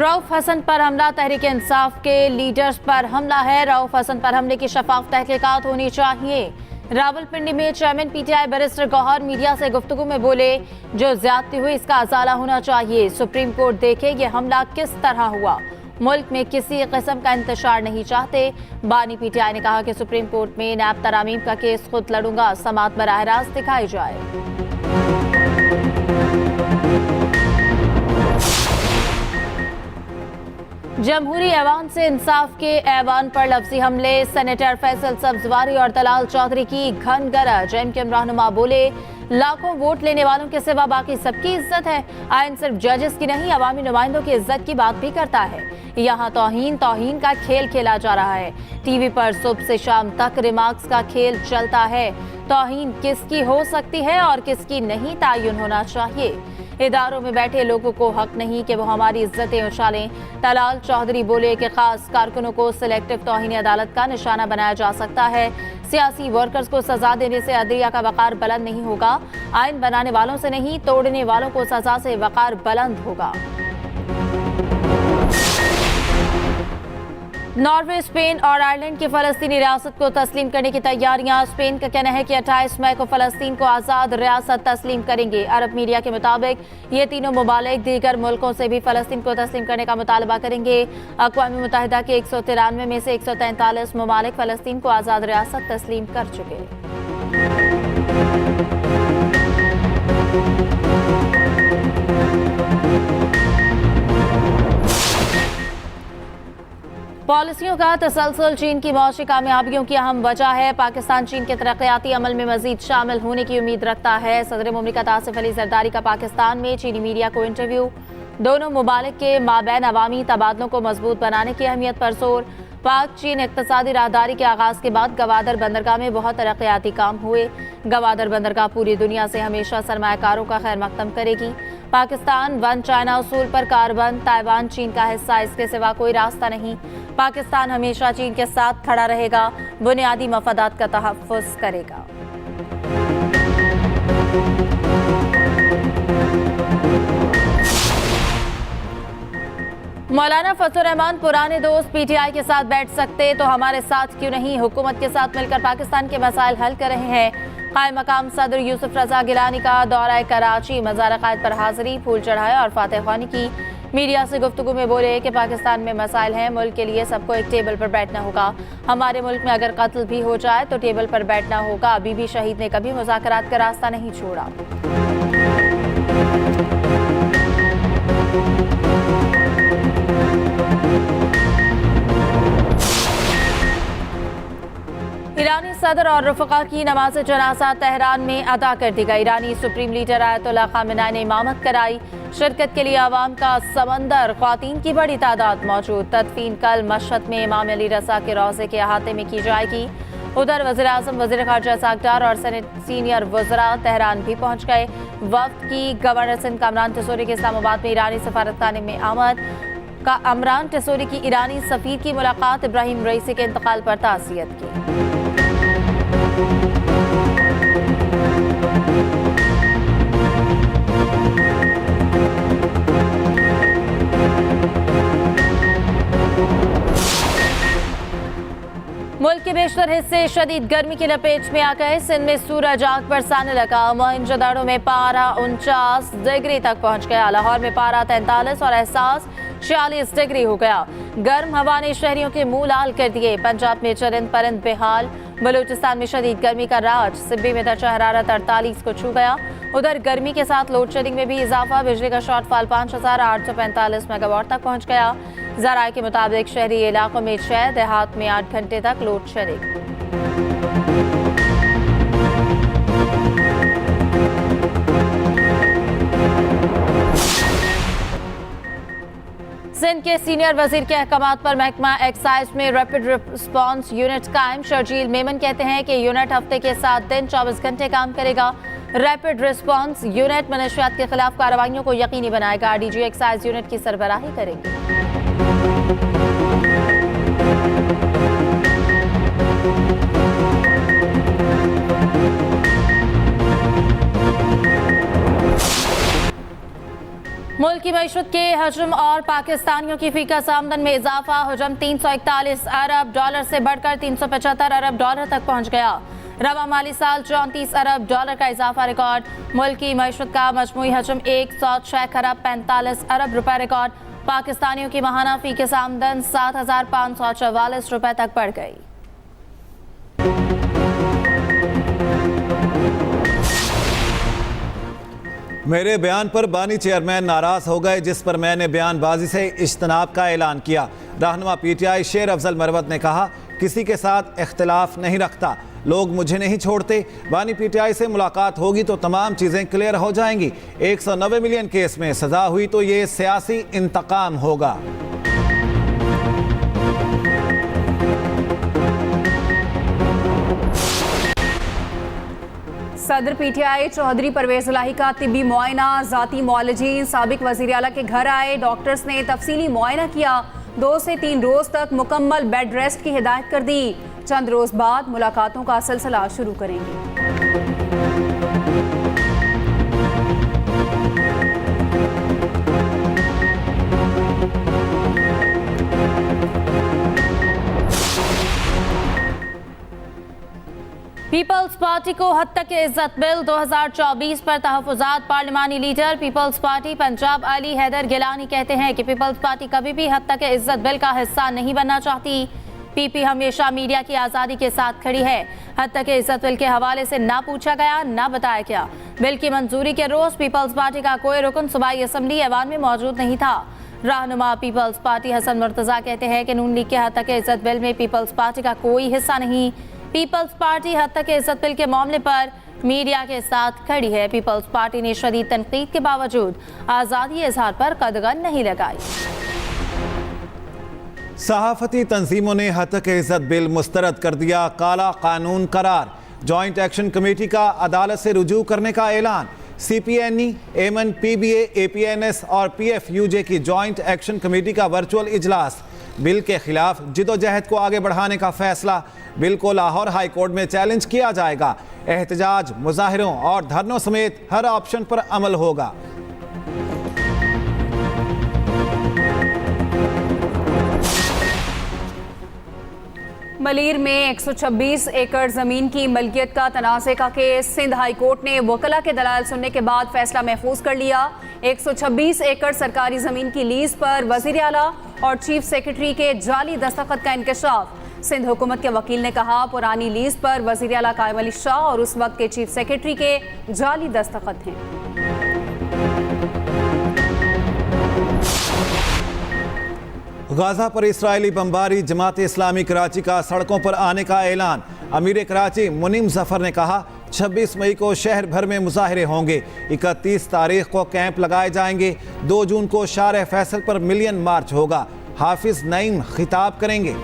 रऊफ हसन पर हमला, तहरीक इंसाफ के लीडर्स पर हमला है। रऊफ हसन पर हमले की शफाफ तहकीकात होनी चाहिए। रावलपिंडी में chairman PTI barrister Gohar media से गुफ्तगू में बोले, जो ज्यादती हुई इसका अजाला होना चाहिए। सुप्रीम कोर्ट देखे ये हमला किस तरह हुआ। मुल्क में किसी किस्म का इंतशार नहीं चाहते। बानी पीटीआई ने कहा कि सुप्रीम कोर्ट में नैब तरामीम का केस खुद लड़ूंगा, समात बराह रास्त दिखाई जाए। जमहूरी ऐवान से इंसाफ के ऐवान पर लफ्जी हमले, सेनेटर फैसल सब्जवारी और दलाल चौधरी की घन गरज। एमकेएम रहनुमा बोले, लाखों वोट लेने वालों के सिवा बाकी सबकी इज्जत है। आइन सिर्फ जजेस की नहीं, अवामी नुमाइंदों की इज्जत की बात भी करता है। यहाँ तौहीन का खेल खेला जा रहा है। टीवी पर सुबह से शाम तक रिमार्क्स का खेल चलता है। तौहीन किसकी हो सकती है और किसकी नहीं, तयन होना चाहिए। इदारों में बैठे लोगों को हक नहीं कि वो हमारी इज्जतें उछालें। दलाल चौधरी बोले कि खास कारकुनों को सिलेक्टिव तौहीन अदालत का निशाना बनाया जा सकता है। सियासी वर्कर्स को सजा देने से अदलिया का वकार बुलंद नहीं होगा। आइन बनाने वालों से नहीं, तोड़ने वालों को सजा से वकार बुलंद होगा। नॉर्वे, स्पेन और आयरलैंड की फलस्तीनी रियासत को तस्लीम करने की तैयारियां। स्पेन का कहना है कि 28 मई को फलस्तीन को आज़ाद रियासत तस्लीम करेंगे। अरब मीडिया के मुताबिक ये तीनों मुमालिक दीगर मुल्कों से भी फलस्तीन को तस्लीम करने का मुतालबा करेंगे। अक़वाम मुत्तहिदा के 193 में से 143 मुमालिक फलस्तीन को आज़ाद रियासत तस्लीम कर चुके। पॉलिसियों का तसलसल चीन की मौशी कामयाबियों की अहम वजह है। पाकिस्तान चीन के तरक्याती अमल में मजीद शामिल होने की उम्मीद रखता है। सदर मुमलिकत आसिफ अली जरदारी का पाकिस्तान में चीनी मीडिया को इंटरव्यू। दोनों मुमालिक के माबैन अवामी तबादलों को मजबूत बनाने की अहमियत पर जोर। पाक चीन इक्तसादी राहदारी के आगाज के बाद गवादर बंदरगाह में बहुत तरक्याती काम हुए। गवादर बंदरगाह पूरी दुनिया से हमेशा सरमायाकारों का खैर मकदम करेगी। पाकिस्तान वन चाइना उसूल पर कारबंद, ताइवान चीन का हिस्सा, इसके सिवा कोई रास्ता नहीं। पाकिस्तान हमेशा चीन के साथ खड़ा रहेगा, बुनियादी मफादात का तहफ़्फ़ुज़ करेगा। मौलाना फजलुर रहमान पुराने दोस्त पीटीआई के साथ बैठ सकते तो हमारे साथ क्यों नहीं। हुकूमत के साथ मिलकर पाकिस्तान के मसाइल हल कर रहे हैं। कायम मकाम सदर यूसुफ रजा गिलानी का दौरा कराची, मज़ार क़ायद पर हाजिरी, फूल चढ़ाया और फातह ख़्वानी की। मीडिया से गुफ्तगू में बोले कि पाकिस्तान में मसाइल हैं, मुल्क के लिए सबको एक टेबल पर बैठना होगा। हमारे मुल्क में अगर कत्ल भी हो जाए तो टेबल पर बैठना होगा। बीबी शहीद ने कभी मुज़ाकरात का रास्ता नहीं छोड़ा। ईरानी सदर और रफ़क़ा की नमाज जनाजा तेहरान में अदा कर दी गई। ईरानी सुप्रीम लीडर आयतुल्लाह ख़ामेनी ने इमामत कराई। शिरकत के लिए आवाम का समंदर, ख़्वातीन की बड़ी तादाद मौजूद। तदफीन कल मशहद में इमाम अली रज़ा के रोज़े के अहाते में की जाएगी। उधर वज़ीर आज़म, वज़ीर ख़ारजा सागदार और सीनियर वज़रा तेहरान भी पहुँच गए। वफ़द की गवर्नर सिंध कामरान टिसोरी के इस्लामाबाद में ईरानी सफारतखाने में आमद। कामरान टिसोरी की ईरानी सफ़ीर की मुलाकात। इब्राहिम रईसी के इंतकाल पर ताज़ियत की। मुल्क के बेशतर हिस्से शदीद गर्मी की लपेट में आ गए। सिंध में सूरज आग बरसाने लगा। मोइनजोदाड़ो में पारा 49 डिग्री तक पहुंच गया। लाहौर में पारा 43 और एहसास 46 डिग्री हो गया। गर्म हवा ने शहरियों के मुंह लाल कर दिए। पंजाब में चरिंद परिंद बेहाल। बलूचिस्तान में शदीद गर्मी का राज। सिब्बी में दर्जा हरारत 48 को छू गया। उधर गर्मी के साथ लोड शेडिंग में भी इजाफा। बिजली का शॉर्टफॉल 5845 मेगावाट तक पहुंच गया। ज़राए के मुताबिक शहरी इलाकों में 6, देहात में 8 घंटे तक लोड शेडिंग। सिंध के सीनियर वजीर के अहकामात पर महकमा एक्साइज में रैपिड रिस्पांस यूनिट कायम। शर्जील मेमन कहते हैं कि यूनिट हफ्ते के 7 दिन 24 घंटे काम करेगा। रैपिड रिस्पांस यूनिट मनशियात के खिलाफ कार्रवाइयों को यकीनी बनाएगा। डीजी एक्साइज यूनिट की सरबराही करेंगे। मुल्क की मईशत के हजम और पाकिस्तानियों की फीकस आमदन में इजाफा। हजम 341 अरब डॉलर से बढ़कर 375 अरब डॉलर तक पहुंच गया। रवा माली साल 34 अरब डॉलर का इजाफा रिकॉर्ड। मुल्क की मईशत का मजमूई हजम 106 खरब 45 अरब रुपए रिकॉर्ड। पाकिस्तानियों की माहाना फीकस आमदन 7,544 रुपए तक बढ़ गई। मेरे बयान पर बानी चेयरमैन नाराज हो गए, जिस पर मैंने बयानबाजी से इज्तनाब का ऐलान किया। रहनुमा पीटीआई शेर अफजल मरवत ने कहा, किसी के साथ इख्तिलाफ नहीं रखता, लोग मुझे नहीं छोड़ते। बानी पीटीआई से मुलाकात होगी तो तमाम चीज़ें क्लियर हो जाएंगी। 190 मिलियन केस में सजा हुई तो ये सियासी इंतकाम होगा। सदर पीटीआई चौधरी परवेज इलाही का तिब्बी मुआयना। ज़ाती मुआलजीन साबिक वज़ीर आला के घर आए। डॉक्टर्स ने तफसीली मुआयना किया। 2 से 3 रोज तक मुकम्मल बेड रेस्ट की हिदायत कर दी। चंद रोज बाद मुलाकातों का सिलसिला शुरू करेंगे। पीपल्स पार्टी को हद तक इज्जत बिल 2024 पर तहफ़्फ़ुज़ात। पार्लिमानी leader People's Party Punjab Ali Haider Gilani कहते हैं कि पीपल्स पार्टी कभी भी हद तक इज्जत बिल का हिस्सा नहीं बनना चाहती। पीपी हमेशा मीडिया की आज़ादी के साथ खड़ी है। हद तक इज्जत बिल के हवाले से ना पूछा गया, ना बताया गया। बिल की मंजूरी के रोज़ पीपल्स पार्टी का कोई रुकन सूबाई असम्बली ऐवान में मौजूद नहीं था। रहनुमा पीपल्स पार्टी हसन मुर्तज़ा कहते हैं कि नून लीग के हद तक इज्जत बिल में पीपल्स पार्टी का कोई हिस्सा नहीं। पीपल्स पार्टी हद तक इज्जत बिल के मामले पर मीडिया के साथ खड़ी है। पीपल्स पार्टी ने शदीद तनकीद के बावजूद आज़ादी इजहार पर कदगन नहीं लगाई। सहाफती तंजीमों ने हद तक इज्जत बिल मुस्तरद कर दिया। काला कानून करार। जॉइंट एक्शन कमेटी का अदालत से रुजू करने का ऐलान। CPNE, एमन, PBA, APNS और PFUJ की जॉइंट एक्शन कमेटी का वर्चुअल इजलास। बिल के खिलाफ जिदोजहद को आगे बढ़ाने का फैसला। बिल को लाहौर हाई कोर्ट में चैलेंज किया जाएगा। एहतजाज, मुजाहिरों और धरनों समेत हर ऑप्शन पर अमल होगा। मलीर में 126 एकड़ जमीन की मलकियत का तनाज़े का केस। सिंध हाई कोर्ट ने वकला के दलाल सुनने के बाद फैसला महफूज कर लिया। 126 एकड़ सरकारी जमीन की लीज पर वजीर आला और चीफ सेक्रेटरी के जाली दस्तखत का इंकशाफ। सिंध हुकूमत के वकील ने कहा, पुरानी लीज पर वजीर आला कायम अली शाह और उस वक्त के चीफ सेक्रेटरी के जाली दस्तखत हैं। गाजा पर इस्राएली बमबारी। जमात इस्लामी कराची का सड़कों पर आने का ऐलान। अमीर कराची मुनीम जफर ने कहा, 26 मई को शहर भर में मुजाहिरे होंगे। 31 तारीख को कैंप लगाए जाएंगे। 2 जून को शार फैसल पर मिलियन मार्च होगा। हाफिज नईम खिताब करेंगे।